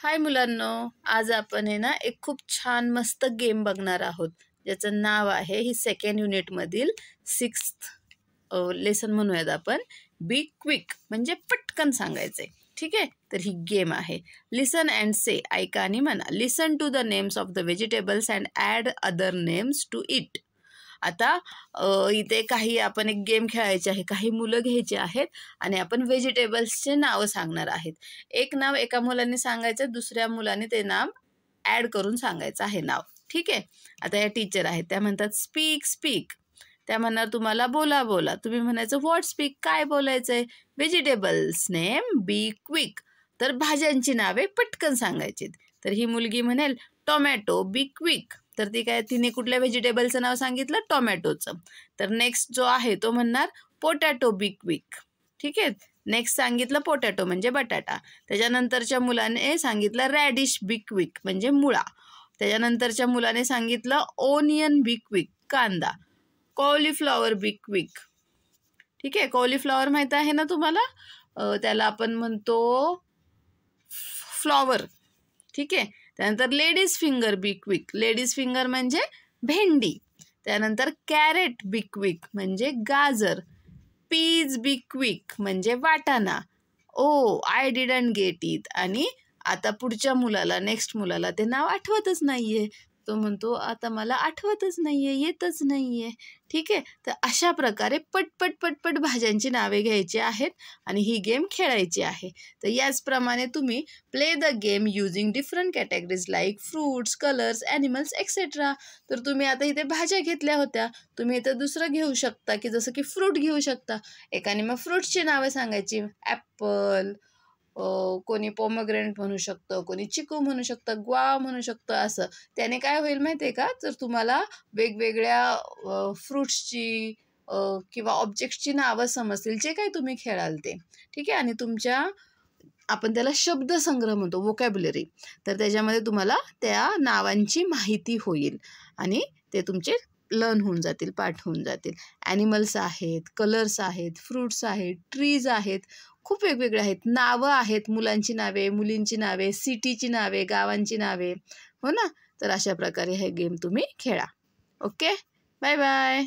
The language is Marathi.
हाय मुलांनो, आज आपण आहे ना एक खूप छान मस्त गेम बघणार आहोत ज्याचं नाव आहे ही सेकंड युनिटमधील 6th लेसन म्हणूयात आपण बी क्विक म्हणजे पटकन सांगायचे. ठीक आहे, तर ही गेम आहे. लिसन अँड से, ऐका आणि म्हणा. Listen to the names of the vegetables and add other names to it. आता इथे काही आपण एक गेम खेळायची आहे. काही मुलं घ्यायची आहेत आणि आपण व्हेजिटेबल्सचे नावं सांगणार आहेत. एक नाव एका मुलाने सांगायचं, दुसऱ्या मुलाने ते नाव ॲड करून सांगायचं आहे नाव. ठीक आहे. आता या टीचर आहेत, त्या म्हणतात स्पीक स्पीक. त्या म्हणणार तुम्हाला बोला बोला. तुम्ही म्हणायचं व्हॉट स्पीक, काय बोलायचं आहे. व्हेजिटेबल्स नेम बी क्विक, तर भाज्यांची नावे पटकन सांगायची. तर ही मुलगी म्हणेल टोमॅटो बी क्विक, तर ती काय, तिने कुठल्या व्हेजिटेबलचं नाव सांगितलं, टोमॅटोचं. तर नेक्स्ट जो आहे तो म्हणणार पोटॅटो बी क्विक. ठीक आहे, नेक्स्ट सांगितलं पोटॅटो म्हणजे बटाटा. त्याच्यानंतरच्या मुलाने सांगितलं रॅडिश बी क्विक म्हणजे मुळा. त्याच्यानंतरच्या मुलाने सांगितलं ओनियन बी क्विक, कांदा. Cauliflower be quick. ठीक आहे, कॉलीफ्लॉवर माहीत आहे ना तुम्हाला, त्याला आपण म्हणतो फ्लॉवर. ठीक आहे. त्यानंतर ladies finger be quick, ladies finger म्हणजे भेंडी. त्यानंतर कॅरेट बी क्विक म्हणजे गाजर. पीज बी क्विक म्हणजे वाटाणा. ओ आय डिडंट गेट इट. आणि आता पुढच्या मुलाला, नेक्स्ट मुलाला ते नाव आठवतच नाहीये. तो म्हणतो आता मला आठवतच नाहीये, येतच नाहीये. ठीक आहे, तर अशा प्रकारे पटपट पटपट भाज्यांची नावे घ्यायची आहेत आणि ही गेम खेळायची आहे. तर याचप्रमाणे तुम्ही play the game using different categories like fruits, colours, animals etcetera. तर तुम्ही आता इथे भाज्या घेतल्या होत्या, तुम्ही इथं दुसरं घेऊ शकता, की जसं की फ्रूट घेऊ शकता. एकाने मग फ्रूट्सची नावे सांगायची, ॲपल, कोणी पोमोग्रेनेट म्हणू शकतं, कोणी चिकू म्हणू शकतं, ग्वावा म्हणू शकतं. असं त्याने काय होईल माहिती आहे का, जर तुम्हाला वेगवेगळ्या फ्रूट्सची किंवा ऑब्जेक्ट्सची नावं समजतील जे काही तुम्ही खेळाल ते. ठीक आहे, आणि तुमच्या, आपण त्याला शब्दसंग्रह म्हणतो, वोकॅब्युलरी. तर त्याच्यामध्ये तुम्हाला त्या नावांची माहिती होईल आणि ते तुमचे लर्न होऊन जातील, पाठ होऊन जातील. ॲनिमल्स आहेत, कलर्स आहेत, फ्रूट्स आहेत, ट्रीज आहेत, खूप वेगवेगळे आहेत. नावं आहेत, मुलांची नावे, मुलींची नावे, सिटीची नावे, गावांची नावे. हो ना. तर अशा प्रकारे हे गेम तुम्ही खेळा. Okay, bye bye.